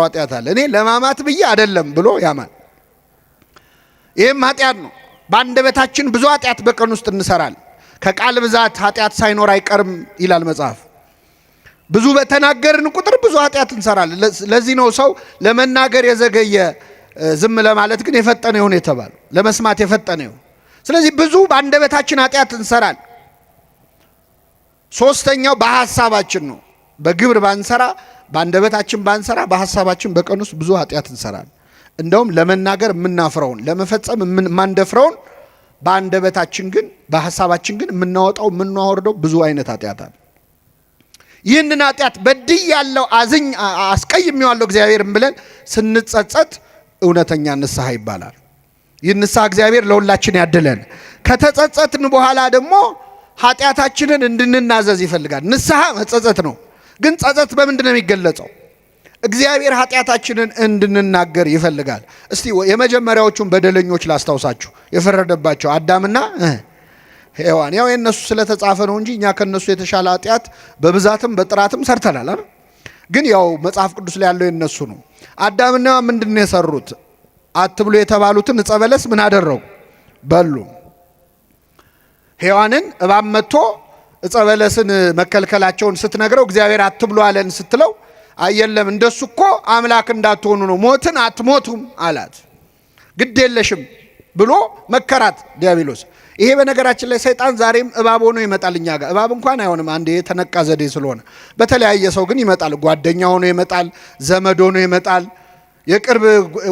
ኃጢአት አለ። እኔ ለማማት ብዬ አይደለም ብሎ ያማል። ይሄም ኃጢአት ነው። በአንደበታችን ብዙ ኃጢአት በቀን ውስጥ እንሰራለን። ከቃል ብዛት ኃጢአት ሳይኖር አይቀርም ይላል መጽሐፍ። ብዙ በተናገርን ቁጥር ብዙ ኃጢአት እንሰራለን። ለዚህ ነው ሰው ለመናገር የዘገየ ዝም ለማለት ግን የፈጠነ ይሁን የተባለው፣ ለመስማት የፈጠነ ይሁን። ስለዚህ ብዙ በአንደበታችን ኃጢአት እንሰራለን። ሶስተኛው በሐሳባችን ነው። በግብር ባንሰራ፣ በአንደበታችን ባንሰራ፣ በሐሳባችን በቀን ውስጥ ብዙ ኃጢአት እንሰራለን። እንደውም ለመናገር የምናፍረውን ለመፈጸም የማንደፍረውን በአንደበታችን ግን በሐሳባችን ግን የምናወጣው የምናወርደው ብዙ አይነት ኃጢአት አለ። ይህንን ኃጢአት በድያለሁ፣ አስቀይሜዋለሁ እግዚአብሔርን ብለን ስንጸጸት እውነተኛ ንስሐ ይባላል። ይህ ንስሐ እግዚአብሔር ለሁላችን ያድለን። ከተጸጸትን በኋላ ደግሞ ኃጢአታችንን እንድንናዘዝ ይፈልጋል። ንስሐ መጸጸት ነው። ግን ጸጸት በምንድን ነው የሚገለጸው? እግዚአብሔር ኃጢአታችንን እንድንናገር ይፈልጋል። እስቲ የመጀመሪያዎቹን በደለኞች ላስታውሳችሁ። የፈረደባቸው አዳምና ሔዋን። ያው የነሱ ስለተጻፈ ነው እንጂ እኛ ከነሱ የተሻለ ኃጢአት በብዛትም በጥራትም ሰርተናል አይደል? ግን ያው መጽሐፍ ቅዱስ ላይ ያለው የነሱ ነው። አዳምና ሔዋን ምንድነው የሰሩት? አትብሉ የተባሉትን ዕፀ በለስ ምን አደረጉ? በሉ። ሔዋንን እባብ መጥቶ ዕፀ በለስን መከልከላቸውን ስትነግረው እግዚአብሔር አትብሉ አለን ስትለው አየለም እንደሱ እኮ አምላክ እንዳትሆኑ ነው፣ ሞትን አትሞቱም አላት። ግድ የለሽም ብሎ መከራት ዲያብሎስ። ይሄ በነገራችን ላይ ሰይጣን ዛሬም እባብ ሆኖ ይመጣል እኛ ጋር። እባብ እንኳን አይሆንም አንዴ የተነቃ ዘዴ ስለሆነ፣ በተለያየ ሰው ግን ይመጣል። ጓደኛ ሆኖ ይመጣል፣ ዘመድ ሆኖ ይመጣል፣ የቅርብ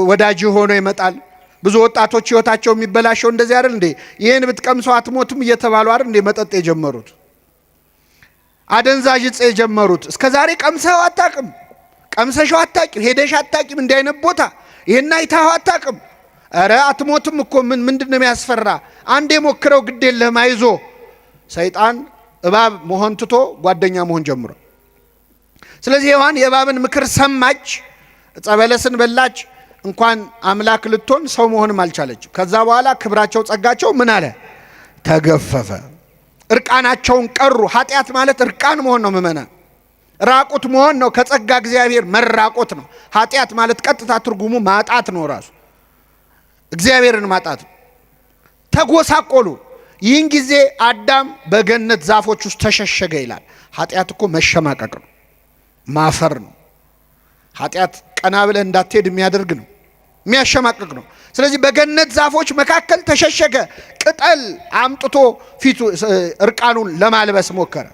ወዳጅ ሆኖ ይመጣል። ብዙ ወጣቶች ህይወታቸው የሚበላሸው እንደዚህ አይደል እንዴ? ይሄን ብትቀምሰው አትሞቱም እየተባሉ አይደል እንዴ መጠጥ የጀመሩት? አደንዛዥ ዕፅ የጀመሩት። እስከ ዛሬ ቀምሰው አታቅም፣ ቀምሰሽው አታቂም፣ ሄደሽ አታቂም፣ እንዲህ አይነት ቦታ ይሄን አይተኸው አታቅም። ኧረ አትሞትም እኮ ምንድን ነው የሚያስፈራ? አንዴ ሞክረው ግድ የለህም አይዞ። ሰይጣን እባብ መሆን ትቶ ጓደኛ መሆን ጀምሮ። ስለዚህ ሔዋን የእባብን ምክር ሰማች፣ ዕፀ በለስን በላች። እንኳን አምላክ ልትሆን ሰው መሆንም አልቻለችም። ከዛ በኋላ ክብራቸው ጸጋቸው ምን አለ? ተገፈፈ። እርቃናቸውን ቀሩ። ኃጢአት ማለት እርቃን መሆን ነው። ምእመናን ራቁት መሆን ነው። ከጸጋ እግዚአብሔር መራቆት ነው። ኃጢአት ማለት ቀጥታ ትርጉሙ ማጣት ነው። ራሱ እግዚአብሔርን ማጣት ነው። ተጎሳቆሉ። ይህን ጊዜ አዳም በገነት ዛፎች ውስጥ ተሸሸገ ይላል። ኃጢአት እኮ መሸማቀቅ ነው፣ ማፈር ነው። ኃጢአት ቀና ብለህ እንዳትሄድ የሚያደርግ ነው፣ የሚያሸማቅቅ ነው። ስለዚህ በገነት ዛፎች መካከል ተሸሸገ። ቅጠል አምጥቶ ፊቱ እርቃኑን ለማልበስ ሞከረ።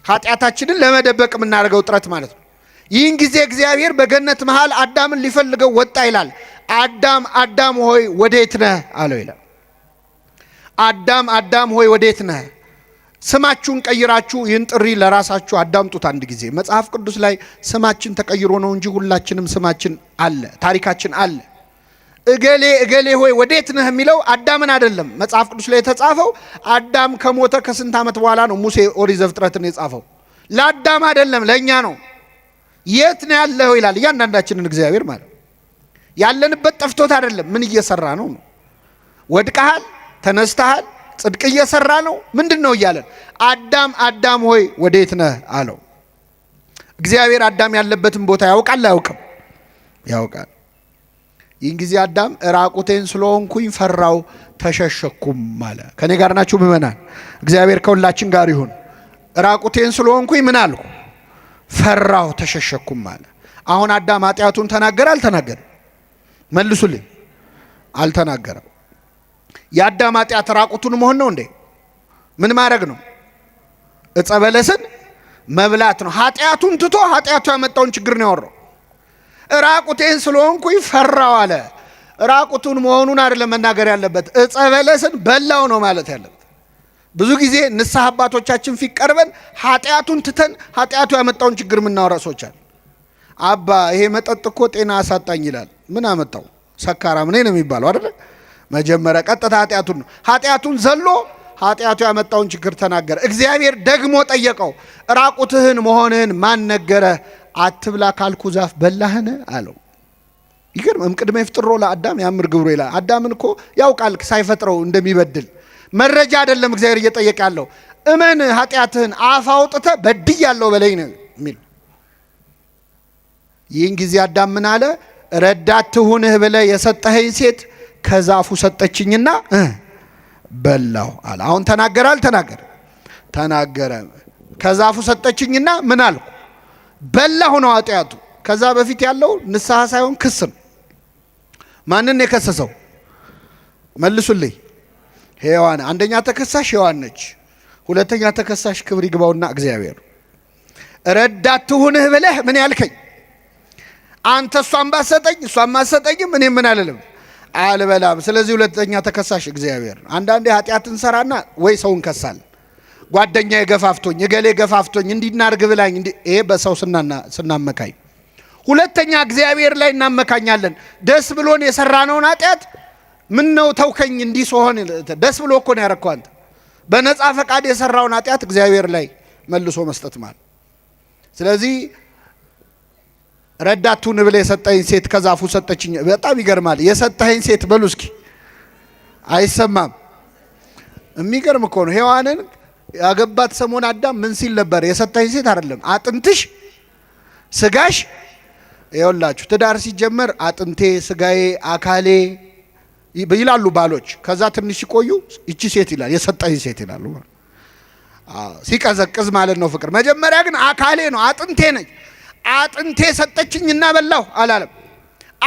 ኃጢአታችንን ለመደበቅ የምናደርገው ጥረት ማለት ነው። ይህን ጊዜ እግዚአብሔር በገነት መሃል አዳምን ሊፈልገው ወጣ ይላል። አዳም አዳም ሆይ ወዴት ነህ አለው ይላል። አዳም አዳም ሆይ ወዴት ነህ? ስማችሁን ቀይራችሁ ይህን ጥሪ ለራሳችሁ አዳምጡት። አንድ ጊዜ መጽሐፍ ቅዱስ ላይ ስማችን ተቀይሮ ነው እንጂ ሁላችንም ስማችን አለ፣ ታሪካችን አለ። እገሌ እገሌ ሆይ ወዴት ነህ የሚለው አዳምን አይደለም። መጽሐፍ ቅዱስ ላይ የተጻፈው አዳም ከሞተ ከስንት ዓመት በኋላ ነው ሙሴ ኦሪት ዘፍጥረትን የጻፈው። ለአዳም አይደለም ለእኛ ነው። የት ነው ያለው ይላል እያንዳንዳችንን እግዚአብሔር ማለት ያለንበት ጠፍቶት አይደለም። ምን እየሰራ ነው ነው? ወድቀሃል፣ ተነስተሃል፣ ጽድቅ እየሰራ ነው ምንድን ነው እያለን አዳም አዳም ሆይ ወዴት ነህ አለው። እግዚአብሔር አዳም ያለበትን ቦታ ያውቃል አያውቅም? ያውቃል። ይህን ጊዜ አዳም ራቁቴን ስለሆንኩኝ ፈራው ተሸሸኩም አለ። ከኔ ጋር ናችሁ ምእመናን? እግዚአብሔር ከሁላችን ጋር ይሁን። ራቁቴን ስለሆንኩኝ ምን አልኩ? ፈራው ተሸሸኩም አለ። አሁን አዳም ኃጢአቱን ተናገረ አልተናገረ? መልሱልኝ። አልተናገረም። የአዳም ኃጢአት ራቁቱን መሆን ነው እንዴ? ምን ማድረግ ነው? ዕፀ በለስን መብላት ነው። ኃጢአቱን ትቶ ኃጢአቱ ያመጣውን ችግር ነው ያወራው። ራቁቴን ስለሆንኩኝ ፈራው አለ። ራቁቱን መሆኑን አይደለም መናገር ያለበት፣ ዕፀ በለስን በላው ነው ማለት ያለበት። ብዙ ጊዜ ንስሐ አባቶቻችን ፊት ቀርበን ኃጢአቱን ትተን ኃጢአቱ ያመጣውን ችግር የምናወራ ሰዎች አለ። አባ ይሄ መጠጥ እኮ ጤና አሳጣኝ ይላል። ምን አመጣው? ሰካራም ነኝ ነው የሚባለው አይደል? መጀመሪያ ቀጥታ ኃጢአቱን ነው። ኃጢአቱን ዘሎ ኃጢአቱ ያመጣውን ችግር ተናገረ። እግዚአብሔር ደግሞ ጠየቀው፣ ራቁትህን መሆንህን ማን ነገረ? አትብላ ካልኩ ዛፍ በላህን አለው። ይገርም። እምቅድመ ይፍጥሮ ለአዳም ያምር ግብሩ ይላል። አዳምን እኮ ያውቃል ሳይፈጥረው እንደሚበድል። መረጃ አይደለም እግዚአብሔር እየጠየቀ ያለው። እመን ኃጢአትህን አፍ አውጥተህ በድያለሁ በለኝ ነው የሚል። ይህን ጊዜ አዳም ምን አለ? ረዳት ትሁንህ ብለህ የሰጠኸኝ ሴት ከዛፉ ሰጠችኝና በላሁ አለ። አሁን ተናገረ አልተናገረ? ተናገረ። ከዛፉ ሰጠችኝና ምን አልኩ? በላሁ ነው ኃጢአቱ። ከዛ በፊት ያለው ንስሐ ሳይሆን ክስ ነው። ማንን የከሰሰው? መልሱልኝ። ሔዋን። አንደኛ ተከሳሽ ሔዋን ነች። ሁለተኛ ተከሳሽ ክብር ይግባውና እግዚአብሔር። ረዳት ትሁንህ ብለህ ምን ያልከኝ አንተ እሷን ባሰጠኝ እሷን ማሰጠኝም እኔ ምን አልልም አልበላም። ስለዚህ ሁለተኛ ተከሳሽ እግዚአብሔር። አንዳንዴ ኃጢአት እንሰራና ወይ ሰውን ከሳል፣ ጓደኛዬ ገፋፍቶኝ፣ እገሌ ገፋፍቶኝ እንዲናርግ ብላኝ፣ ይሄ በሰው ስናመካኝ። ሁለተኛ እግዚአብሔር ላይ እናመካኛለን። ደስ ብሎን የሰራነውን ኃጢአት ምን ነው ተውከኝ እንዲህ ሲሆን ደስ ብሎ እኮ ነው ያረከው። አንተ በነፃ ፈቃድ የሰራውን ኃጢአት እግዚአብሔር ላይ መልሶ መስጠት ማለት። ስለዚህ ረዳቱን ብለህ የሰጠኝ ሴት ከዛፉ ሰጠችኝ። በጣም ይገርማል። የሰጠኝ ሴት በሉ እስኪ። አይሰማም። የሚገርም እኮ ነው። ሔዋንን ያገባት ሰሞን አዳም ምን ሲል ነበር? የሰጠኝ ሴት አይደለም አጥንትሽ ስጋሽ። ይኸውላችሁ ትዳር ሲጀመር አጥንቴ ስጋዬ አካሌ ይላሉ ባሎች። ከዛ ትንሽ ሲቆዩ እቺ ሴት ይላል፣ የሰጠኝ ሴት ይላሉ። ሲቀዘቅዝ ማለት ነው ፍቅር። መጀመሪያ ግን አካሌ ነው አጥንቴ ነች። አጥንቴ ሰጠችኝና በላሁ አላለም።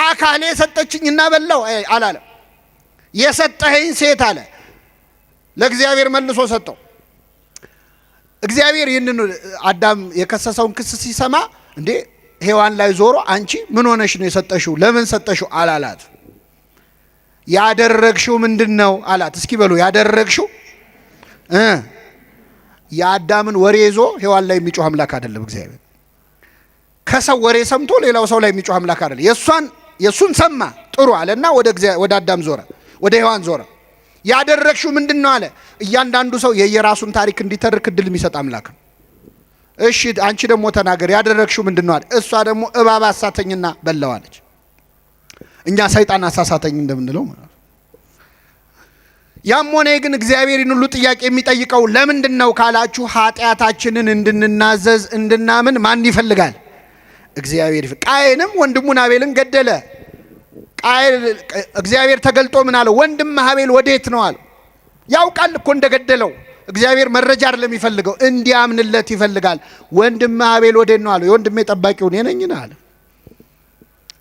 አካሌ ሰጠችኝና በላሁ አላለም። የሰጠኸኝ ሴት አለ። ለእግዚአብሔር መልሶ ሰጠው። እግዚአብሔር ይህንን አዳም የከሰሰውን ክስ ሲሰማ እንዴ ሔዋን ላይ ዞሮ አንቺ ምን ሆነሽ ነው የሰጠሽው? ለምን ሰጠሽው አላላት። ያደረግሽው ምንድነው አላት። እስኪ በሉ ያደረግሽው የአዳምን ወሬ ይዞ ሔዋን ላይ የሚጮህ አምላክ አይደለም እግዚአብሔር። ከሰው ወሬ ሰምቶ ሌላው ሰው ላይ የሚጮህ አምላክ አይደለም። የሱን ሰማ ጥሩ አለና ወደ አዳም ዞረ፣ ወደ ሔዋን ዞረ። ያደረግሽው ምንድነው አለ። እያንዳንዱ ሰው የየራሱን ታሪክ እንዲተርክ እድል የሚሰጥ አምላክ ነው። እሺ አንቺ ደግሞ ተናገር፣ ያደረግሽው ምንድነው አለ። እሷ ደግሞ እባብ አሳተኝና በላው አለች። እኛ ሰይጣን አሳሳተኝ እንደምንለው ማለት ነው። ያም ሆነ ግን እግዚአብሔርን ሁሉ ጥያቄ የሚጠይቀው ለምንድን ነው ካላችሁ ኃጢአታችንን እንድንናዘዝ እንድናምን ማን ይፈልጋል? እግዚአብሔር። ቃየንም ወንድሙን አቤልን ገደለ። እግዚአብሔር ተገልጦ ምን አለው? ወንድምህ አቤል ወዴት ነው አለው። ያውቃል እኮ እንደገደለው። እግዚአብሔር መረጃ አይደለም የሚፈልገው፣ እንዲያምንለት ይፈልጋል። ወንድምህ አቤል ወዴት ነው አለው። የወንድሜ ጠባቂው እኔ ነኝ አለ።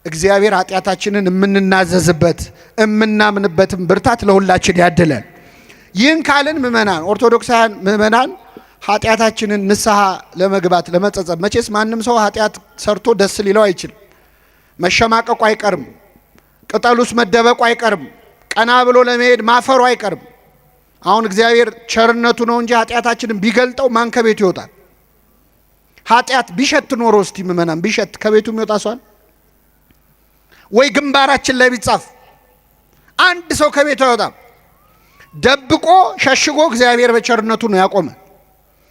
እግዚአብሔር ኃጢአታችንን የምንናዘዝበት የምናምንበትም ብርታት ለሁላችን ያድለን። ይህን ካልን ምእመናን፣ ኦርቶዶክሳውያን ምእመናን ኃጢአታችንን ንስሐ ለመግባት ለመጸጸት፣ መቼስ ማንም ሰው ኃጢአት ሰርቶ ደስ ሊለው አይችልም። መሸማቀቁ አይቀርም። ቅጠሉስ መደበቁ አይቀርም። ቀና ብሎ ለመሄድ ማፈሩ አይቀርም። አሁን እግዚአብሔር ቸርነቱ ነው እንጂ ኃጢአታችንን ቢገልጠው ማን ከቤቱ ይወጣል? ኃጢአት ቢሸት ኖሮ እስቲ ምእመናን ቢሸት ከቤቱ የሚወጣ ሰዋል ወይ? ግንባራችን ላይ ቢጻፍ አንድ ሰው ከቤቱ አይወጣም። ደብቆ ሸሽጎ እግዚአብሔር በቸርነቱ ነው ያቆመ።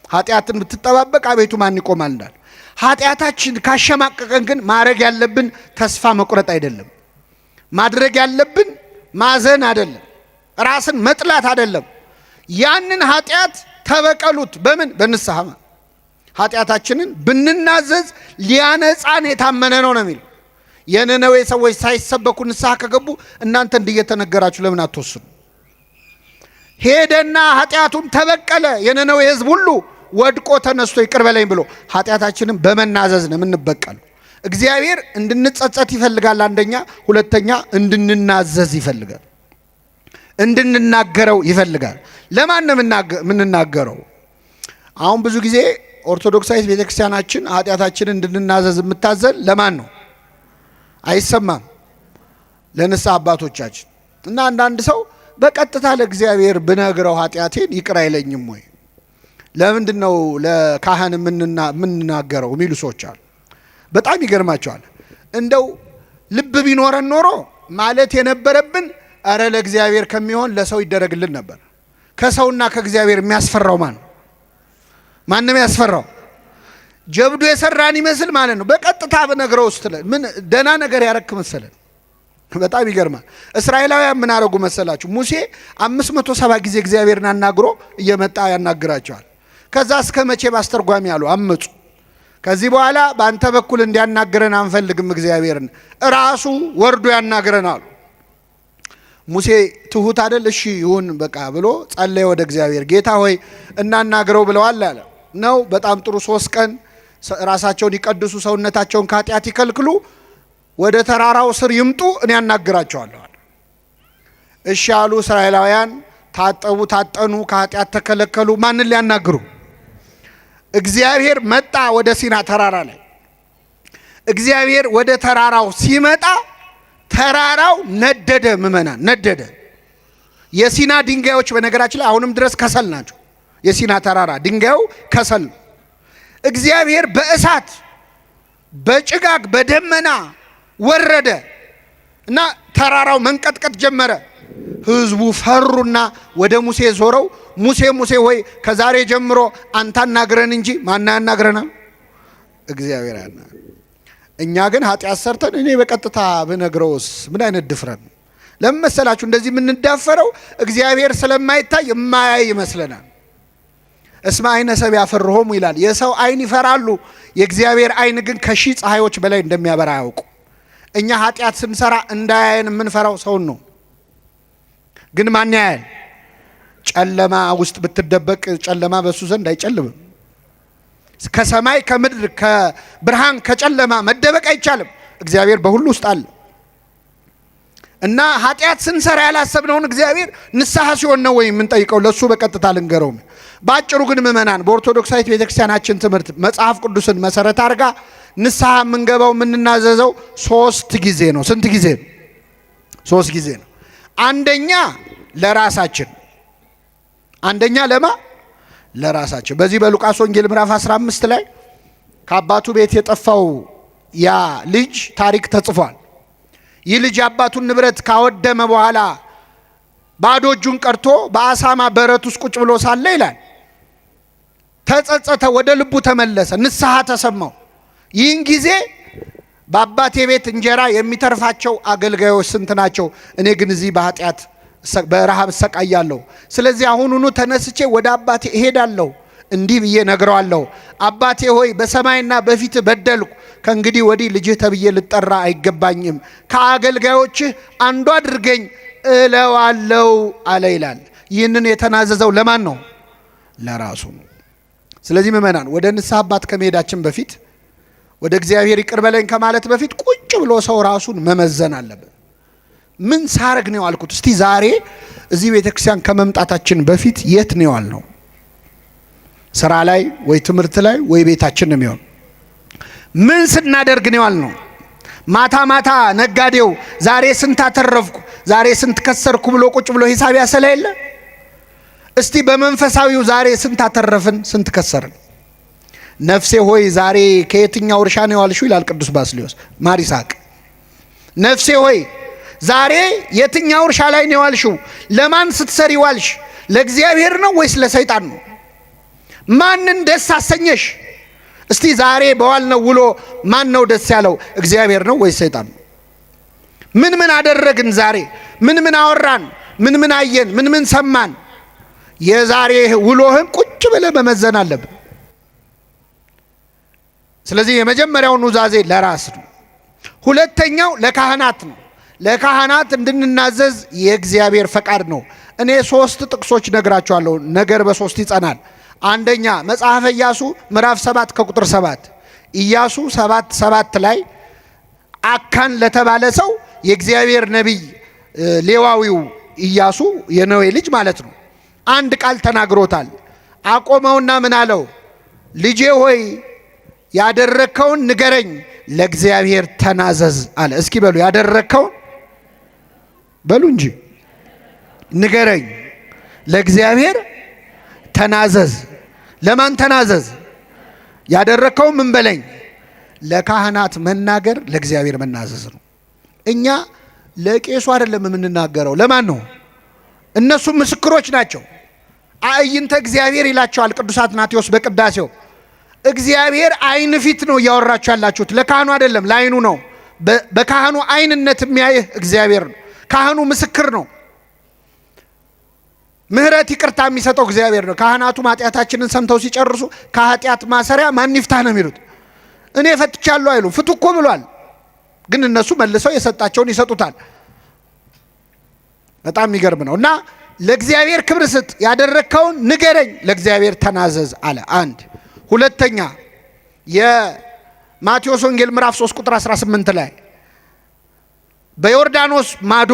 ኃጢአትን ብትጠባበቅ አቤቱ ማን ይቆማል እንዳለ። ኃጢአታችን ካሸማቀቀን ግን ማድረግ ያለብን ተስፋ መቁረጥ አይደለም። ማድረግ ያለብን ማዘን አይደለም። ራስን መጥላት አይደለም። ያንን ኃጢአት ተበቀሉት። በምን? በንስሐ። ኃጢአታችንን ብንናዘዝ ሊያነጻን የታመነ ነው ነው የሚለው። የነነዌ ሰዎች ሳይሰበኩ ንስሐ ከገቡ እናንተ እንደየተነገራችሁ ለምን አትወስኑ? ሄደና ኃጢአቱን ተበቀለ። የነነዌ ሕዝብ ሁሉ ወድቆ ተነስቶ ይቅር በለኝ ብሎ ኃጢአታችንን በመናዘዝ ነው የምንበቀለው። እግዚአብሔር እንድንጸጸት ይፈልጋል አንደኛ፣ ሁለተኛ እንድንናዘዝ ይፈልጋል፣ እንድንናገረው ይፈልጋል። ለማን ነው የምንናገረው? አሁን ብዙ ጊዜ ኦርቶዶክሳዊት ቤተክርስቲያናችን ኃጢአታችንን እንድንናዘዝ የምታዘን ለማን ነው? አይሰማም። ለንስሐ አባቶቻችን እና አንዳንድ ሰው በቀጥታ ለእግዚአብሔር ብነግረው ኃጢአቴን ይቅር አይለኝም ወይ? ለምንድን ነው ለካህን የምንናገረው የሚሉ ሰዎች አሉ። በጣም ይገርማቸዋል። እንደው ልብ ቢኖረን ኖሮ ማለት የነበረብን አረ ለእግዚአብሔር ከሚሆን ለሰው ይደረግልን ነበር። ከሰውና ከእግዚአብሔር የሚያስፈራው ማን ነው? ማንም ያስፈራው ጀብዱ የሰራን ይመስል ማለት ነው። በቀጥታ በነገረው ውስጥ ምን ደና ነገር ያረክ መሰለን። በጣም ይገርማል። እስራኤላውያን ምን አረጉ መሰላችሁ? ሙሴ 570 ጊዜ እግዚአብሔርን አናግሮ እየመጣ ያናግራቸዋል። ከዛ እስከ መቼ ባስተርጓሚ አሉ አመጹ። ከዚህ በኋላ በአንተ በኩል እንዲያናግረን አንፈልግም፣ እግዚአብሔርን ራሱ ወርዶ ያናግረናል። ሙሴ ትሁት አይደል? እሺ ይሁን በቃ ብሎ ጸለየ ወደ እግዚአብሔር። ጌታ ሆይ እናናግረው ብለዋል አለ ነው። በጣም ጥሩ። 3 ቀን ራሳቸውን ይቀድሱ፣ ሰውነታቸውን ከኃጢአት ይከልክሉ፣ ወደ ተራራው ስር ይምጡ፣ እኔ ያናግራቸዋለሁ። እሺ ያሉ እስራኤላውያን ታጠቡ፣ ታጠኑ፣ ከኃጢአት ተከለከሉ። ማንን ሊያናግሩ? እግዚአብሔር መጣ ወደ ሲና ተራራ ላይ። እግዚአብሔር ወደ ተራራው ሲመጣ ተራራው ነደደ። ምእመናን ነደደ። የሲና ድንጋዮች በነገራችን ላይ አሁንም ድረስ ከሰል ናቸው። የሲና ተራራ ድንጋዩ ከሰል ነው። እግዚአብሔር በእሳት በጭጋግ በደመና ወረደ እና ተራራው መንቀጥቀጥ ጀመረ። ህዝቡ ፈሩና ወደ ሙሴ ዞረው ሙሴ ሙሴ ሆይ ከዛሬ ጀምሮ አንተ አናግረን እንጂ ማን ያናግረናል? እግዚአብሔር ያናግረን። እኛ ግን ኃጢአት ሰርተን እኔ በቀጥታ ብነግረውስ ምን አይነት ድፍረት ነው? ለምን መሰላችሁ እንደዚህ የምንዳፈረው? እግዚአብሔር ስለማይታይ የማያይ ይመስለናል። እስመ አይነ ሰብ ያፈርሆሙ ይላል። የሰው አይን ይፈራሉ፣ የእግዚአብሔር አይን ግን ከሺህ ፀሐዮች በላይ እንደሚያበራ ያውቁ። እኛ ኃጢአት ስንሰራ እንዳያየን የምንፈራው ሰውን ነው። ግን ማን ያያል? ጨለማ ውስጥ ብትደበቅ ጨለማ በሱ ዘንድ አይጨልምም። ከሰማይ ከምድር ከብርሃን ከጨለማ መደበቅ አይቻልም። እግዚአብሔር በሁሉ ውስጥ አለ እና ኃጢአት ስንሰራ ያላሰብነውን እግዚአብሔር ንስሐ ሲሆን ነው ወይ የምንጠይቀው? ለሱ በቀጥታ ልንገረው። ባጭሩ ግን ምእመናን በኦርቶዶክሳዊት ቤተክርስቲያናችን ትምህርት መጽሐፍ ቅዱስን መሰረት አድርጋ ንስሐ የምንገባው የምንናዘዘው 3 ጊዜ ነው። ስንት ጊዜ? 3 ጊዜ ነው። አንደኛ ለራሳችን። አንደኛ ለራሳችን። በዚህ በሉቃስ ወንጌል ምዕራፍ 15 ላይ ከአባቱ ቤት የጠፋው ያ ልጅ ታሪክ ተጽፏል። ይህ ልጅ የአባቱን ንብረት ካወደመ በኋላ ባዶ እጁን ቀርቶ በአሳማ በረት ውስጥ ቁጭ ብሎ ሳለ ይላል ተጸጸተ፣ ወደ ልቡ ተመለሰ፣ ንስሐ ተሰማው። ይህን ጊዜ በአባቴ ቤት እንጀራ የሚተርፋቸው አገልጋዮች ስንት ናቸው? እኔ ግን እዚህ በኃጢአት በረሃብ እሰቃያለሁ። ስለዚህ አሁኑኑ ተነስቼ ወደ አባቴ እሄዳለሁ፣ እንዲህ ብዬ ነግረዋለሁ። አባቴ ሆይ በሰማይና በፊት በደልኩ፣ ከእንግዲህ ወዲህ ልጅህ ተብዬ ልጠራ አይገባኝም፣ ከአገልጋዮችህ አንዱ አድርገኝ እለዋለሁ አለ ይላል። ይህንን የተናዘዘው ለማን ነው? ለራሱ ነው። ስለዚህ ምእመናን ወደ ንስሐ አባት ከመሄዳችን በፊት ወደ እግዚአብሔር ይቅር በለኝ ከማለት በፊት ቁጭ ብሎ ሰው ራሱን መመዘን አለበት። ምን ሳረግ ነው ያልኩት? እስቲ ዛሬ እዚህ ቤተክርስቲያን ከመምጣታችን በፊት የት ነው ያልነው? ስራ ላይ ወይ ትምህርት ላይ ወይ ቤታችን ነው የሚሆን? ምን ስናደርግ ነው ያልነው? ማታ ማታ ነጋዴው ዛሬ ስንት አተረፍኩ ዛሬ ስንት ከሰርኩ ብሎ ቁጭ ብሎ ሂሳብ ያሰላ የለ? እስቲ በመንፈሳዊው ዛሬ ስንት አተረፍን ስንት ከሰርን? ነፍሴ ሆይ ዛሬ ከየትኛው እርሻ ነው ያልሽው ይላል ቅዱስ ባስልዮስ ማር ይስሐቅ። ነፍሴ ሆይ ዛሬ የትኛው እርሻ ላይ ነው ያልሽው? ለማን ስትሰሪ ዋልሽ? ለእግዚአብሔር ነው ወይስ ለሰይጣን ነው? ማንን ደስ አሰኘሽ? እስቲ ዛሬ በዋልነው ውሎ ማን ነው ደስ ያለው? እግዚአብሔር ነው ወይስ ሰይጣን ነው? ምን ምን አደረግን ዛሬ? ምን ምን አወራን? ምን ምን አየን? ምን ምን ሰማን? የዛሬ ውሎህን ቁጭ ብለህ መመዘን አለብን። ስለዚህ የመጀመሪያው ኑዛዜ ለራስ ነው። ሁለተኛው ለካህናት ነው። ለካህናት እንድንናዘዝ የእግዚአብሔር ፈቃድ ነው። እኔ 3 ጥቅሶች ነግራቸዋለሁ። ነገር በ3 ይጸናል። አንደኛ መጽሐፈ ኢያሱ ምዕራፍ 7 ከቁጥር 7 ኢያሱ 7:7 ላይ አካን ለተባለ ሰው የእግዚአብሔር ነቢይ ሌዋዊው ኢያሱ የነዌ ልጅ ማለት ነው አንድ ቃል ተናግሮታል። አቆመውና ምን አለው? ልጄ ሆይ ያደረከውን ንገረኝ፣ ለእግዚአብሔር ተናዘዝ አለ። እስኪ በሉ ያደረከውን በሉ እንጂ ንገረኝ፣ ለእግዚአብሔር ተናዘዝ። ለማን ተናዘዝ? ያደረከውን ምን በለኝ? ለካህናት መናገር ለእግዚአብሔር መናዘዝ ነው። እኛ ለቄሱ አይደለም የምንናገረው። ለማን ነው? እነሱ ምስክሮች ናቸው። አዕይንተ እግዚአብሔር ይላቸዋል ቅዱስ አትናቴዎስ በቅዳሴው። እግዚአብሔር አይን ፊት ነው እያወራችሁ ያላችሁት፣ ለካህኑ አይደለም፣ ለአይኑ ነው። በካህኑ አይንነት የሚያይህ እግዚአብሔር ነው። ካህኑ ምስክር ነው። ምህረት ይቅርታ የሚሰጠው እግዚአብሔር ነው። ካህናቱ ኃጢአታችንን ሰምተው ሲጨርሱ ከኃጢአት ማሰሪያ ማን ይፍታህ ነው የሚሉት? እኔ ፈትቻለሁ አይሉ። ፍቱ እኮ ብሏል። ግን እነሱ መልሰው የሰጣቸውን ይሰጡታል። በጣም የሚገርም ነው። እና ለእግዚአብሔር ክብር ስጥ፣ ያደረግከውን ንገረኝ፣ ለእግዚአብሔር ተናዘዝ አለ። አንድ ሁለተኛ የማቴዎስ ወንጌል ምዕራፍ 3 ቁጥር 18 ላይ በዮርዳኖስ ማዶ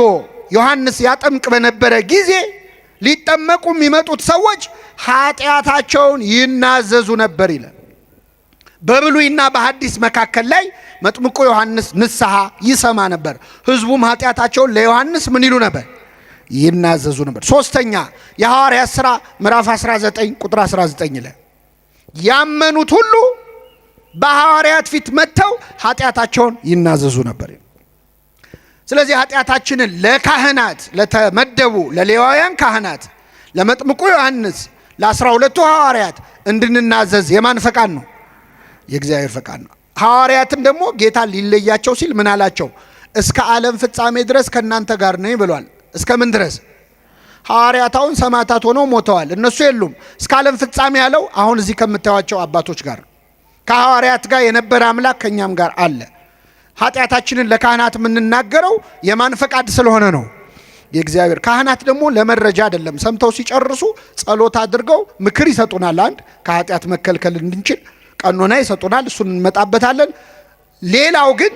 ዮሐንስ ያጠምቅ በነበረ ጊዜ ሊጠመቁ የሚመጡት ሰዎች ኃጢአታቸውን ይናዘዙ ነበር ይላል። በብሉይና በሐዲስ መካከል ላይ መጥምቁ ዮሐንስ ንስሐ ይሰማ ነበር። ህዝቡም ኃጢአታቸውን ለዮሐንስ ምን ይሉ ነበር? ይናዘዙ ነበር። ሶስተኛ የሐዋርያት ሥራ ምዕራፍ 19 ቁጥር 19 ላይ ያመኑት ሁሉ በሐዋርያት ፊት መጥተው ኃጢአታቸውን ይናዘዙ ነበር። ስለዚህ ኃጢአታችንን ለካህናት ለተመደቡ ለሌዋውያን ካህናት፣ ለመጥምቁ ዮሐንስ፣ ለ12ቱ ሐዋርያት እንድንናዘዝ የማን ፈቃድ ነው? የእግዚአብሔር ፈቃድ ነው። ሐዋርያትም ደግሞ ጌታ ሊለያቸው ሲል ምን አላቸው? እስከ ዓለም ፍጻሜ ድረስ ከእናንተ ጋር ነኝ ብሏል። እስከ ምን ድረስ? ሐዋርያት አሁን ሰማዕታት ሆነው ሞተዋል፣ እነሱ የሉም። እስከ ዓለም ፍጻሜ ያለው አሁን እዚህ ከምታዩቸው አባቶች ጋር ከሐዋርያት ጋር የነበረ አምላክ ከእኛም ጋር አለ። ኃጢአታችንን ለካህናት የምንናገረው የማን ፈቃድ ስለሆነ ነው? የእግዚአብሔር። ካህናት ደግሞ ለመረጃ አይደለም። ሰምተው ሲጨርሱ ጸሎት አድርገው ምክር ይሰጡናል። አንድ ከኃጢአት መከልከል እንድንችል ቀኖና ይሰጡናል። እሱን እንመጣበታለን። ሌላው ግን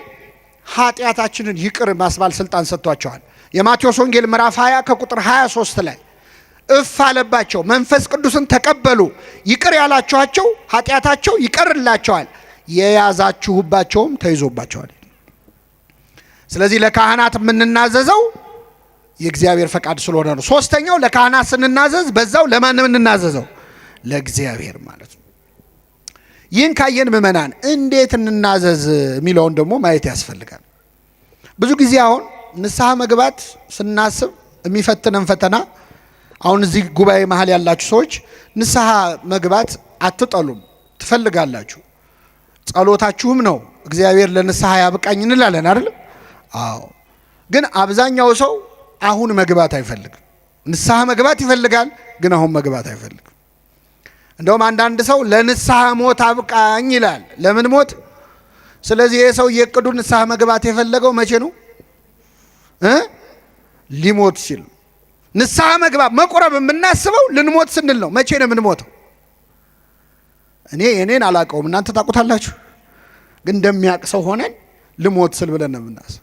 ኃጢአታችንን ይቅር ማስባል ስልጣን ሰጥቷቸዋል። የማቴዎስ ወንጌል ምዕራፍ 20 ከቁጥር 23 ላይ እፍ አለባቸው፣ መንፈስ ቅዱስን ተቀበሉ፣ ይቅር ያላችኋቸው ኃጢአታቸው ይቀርላቸዋል፣ የያዛችሁባቸውም ተይዞባቸዋል። ስለዚህ ለካህናት የምንናዘዘው የእግዚአብሔር ፈቃድ ስለሆነ ነው። ሶስተኛው ለካህናት ስንናዘዝ በዛው ለማን የምንናዘዘው? ለእግዚአብሔር ማለት ነው። ይህን ካየን ምእመናን እንዴት እንናዘዝ የሚለውን ደግሞ ማየት ያስፈልጋል። ብዙ ጊዜ አሁን ንስሐ መግባት ስናስብ የሚፈትነን ፈተና፣ አሁን እዚህ ጉባኤ መሀል ያላችሁ ሰዎች ንስሐ መግባት አትጠሉም፣ ትፈልጋላችሁ። ጸሎታችሁም ነው እግዚአብሔር ለንስሐ ያብቃኝ እንላለን አይደል? አዎ። ግን አብዛኛው ሰው አሁን መግባት አይፈልግም። ንስሐ መግባት ይፈልጋል፣ ግን አሁን መግባት አይፈልግም። እንደውም አንዳንድ ሰው ለንስሐ ሞት አብቃኝ ይላል። ለምን ሞት? ስለዚህ ይህ ሰው የቅዱ ንስሐ መግባት የፈለገው መቼ ነው? ሊሞት ሲል። ንስሐ መግባት መቁረብ የምናስበው ልንሞት ስንል ነው። መቼ ነው የምንሞተው? እኔ የኔን አላውቀውም፣ እናንተ ታውቁታላችሁ። ግን እንደሚያውቅ ሰው ሆነን ልሞት ስል ብለን ነው የምናስብ።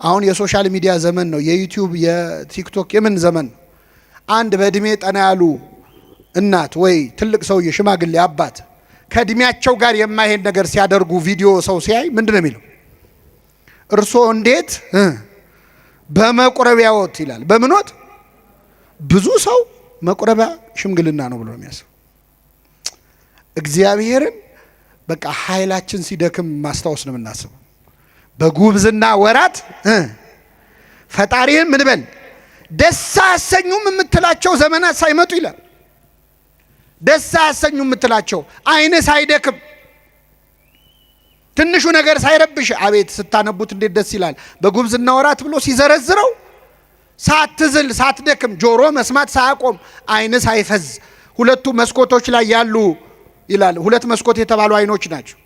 አሁን የሶሻል ሚዲያ ዘመን ነው፣ የዩቲዩብ የቲክቶክ የምን ዘመን ነው። አንድ በእድሜ ጠና ያሉ እናት ወይ ትልቅ ሰውዬ ሽማግሌ አባት ከእድሜያቸው ጋር የማይሄድ ነገር ሲያደርጉ ቪዲዮ ሰው ሲያይ ምንድን ነው የሚለው? እርሶ እንዴት በመቁረቢያዎት ይላል። በምኖት? ብዙ ሰው መቁረቢያ ሽምግልና ነው ብሎ የሚያስብ። እግዚአብሔርን በቃ ኃይላችን ሲደክም ማስታወስ ነው የምናስበው። በጉብዝና ወራት ፈጣሪህን ምን በል ደስ አያሰኙም የምትላቸው ዘመናት ሳይመጡ ይላል። ደስ አያሰኙም የምትላቸው አይነ ሳይደክም ትንሹ ነገር ሳይረብሽ፣ አቤት ስታነቡት እንዴት ደስ ይላል። በጉብዝና ወራት ብሎ ሲዘረዝረው ሳትዝል ሳትደክም፣ ጆሮ መስማት ሳያቆም፣ አይነ ሳይፈዝ፣ ሁለቱ መስኮቶች ላይ ያሉ ይላል። ሁለት መስኮት የተባሉ አይኖች ናቸው።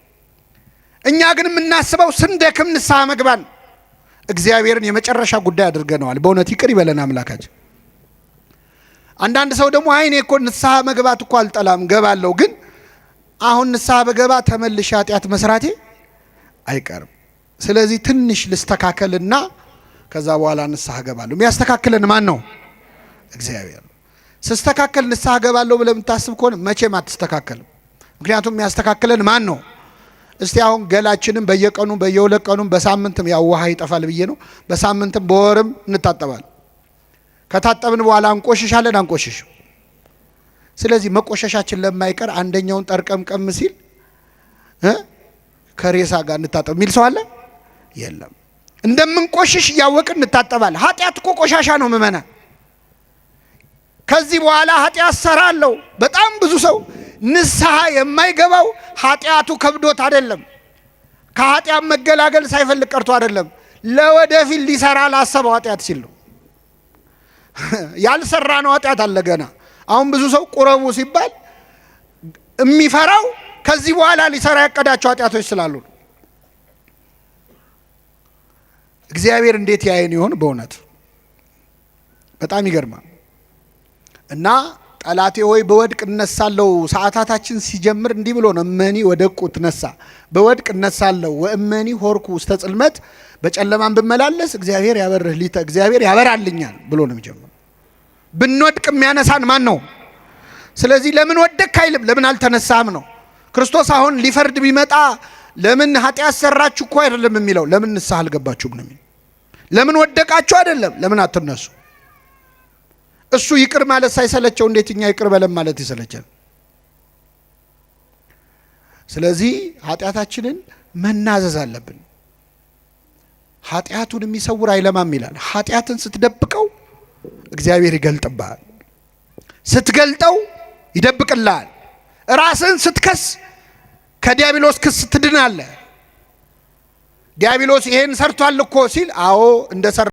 እኛ ግን የምናስበው ስንደክም ንስሐ መግባን እግዚአብሔርን የመጨረሻ ጉዳይ አድርገነዋል። በእውነት ይቅር ይበለን አምላካችን። አንዳንድ ሰው ደግሞ አይኔ እኮ ንስሐ መግባት እኮ አልጠላም ገባለሁ፣ ግን አሁን ንስሐ በገባ ተመልሼ ኃጢአት መስራቴ አይቀርም። ስለዚህ ትንሽ ልስተካከልና ከዛ በኋላ ንስሐ ገባለሁ። የሚያስተካክለን ማን ነው? እግዚአብሔር። ስስተካከል ንስሐ ገባለሁ ብለህ የምታስብ ከሆነ መቼም አትስተካከልም። ምክንያቱም የሚያስተካክለን ማን ነው? እስቲ አሁን ገላችንም በየቀኑ በየሁለት ቀኑም በሳምንትም ያው ውሃ ይጠፋል ብዬ ነው፣ በሳምንትም በወርም እንታጠባለን። ከታጠብን በኋላ እንቆሽሻለን አንቆሽሽ። ስለዚህ መቆሸሻችን ለማይቀር አንደኛውን ጠርቀምቀም ሲል ከሬሳ ጋር እንታጠብ የሚል ሰው አለ? የለም። እንደምንቆሽሽ እያወቅን እንታጠባለን። ኃጢአት እኮ ቆሻሻ ነው ምእመና። ከዚህ በኋላ ኃጢአት ሰራለሁ። በጣም ብዙ ሰው ንስሐ የማይገባው ኃጢአቱ ከብዶት አይደለም፣ ከኃጢአት መገላገል ሳይፈልግ ቀርቶ አይደለም፣ ለወደፊት ሊሰራ ላሰበው ኃጢአት ሲል ነው። ያልሰራ ነው ኃጢአት አለ ገና። አሁን ብዙ ሰው ቁረቡ ሲባል የሚፈራው ከዚህ በኋላ ሊሰራ ያቀዳቸው ኃጢአቶች ስላሉ ነው። እግዚአብሔር እንዴት ያየን ይሆን? በእውነት በጣም ይገርማል። እና ጠላቴ ሆይ በወድቅ እነሳለሁ። ሰዓታታችን ሲጀምር እንዲህ ብሎ ነው፣ እመኒ ወደቁ ትነሳ፣ በወድቅ እነሳለሁ። ወእመኒ ሆርኩ ውስተ ጽልመት፣ በጨለማን ብመላለስ እግዚአብሔር ያበርህ ሊተ፣ እግዚአብሔር ያበራልኛል ብሎ ነው የሚጀምረው። ብንወድቅ የሚያነሳን ማን ነው? ስለዚህ ለምን ወደቅ አይልም፣ ለምን አልተነሳም ነው። ክርስቶስ አሁን ሊፈርድ ቢመጣ ለምን ኃጢአት ሰራችሁ እኮ አይደለም የሚለው፣ ለምን ንስሐ አልገባችሁም ነው የሚለው። ለምን ወደቃችሁ አይደለም፣ ለምን አትነሱ። እሱ ይቅር ማለት ሳይሰለቸው እንዴት እኛ ይቅር በለም ማለት ይሰለቻል? ስለዚህ ኃጢአታችንን መናዘዝ አለብን። ኃጢአቱን የሚሰውር አይለማም ይላል። ኃጢአትን ስትደብቀው እግዚአብሔር ይገልጥብሃል፣ ስትገልጠው ይደብቅልሃል። ራስን ስትከስ ከዲያብሎስ ክስ ትድናለህ። ዲያብሎስ ይሄን ሰርቷል እኮ ሲል አዎ እንደሰራ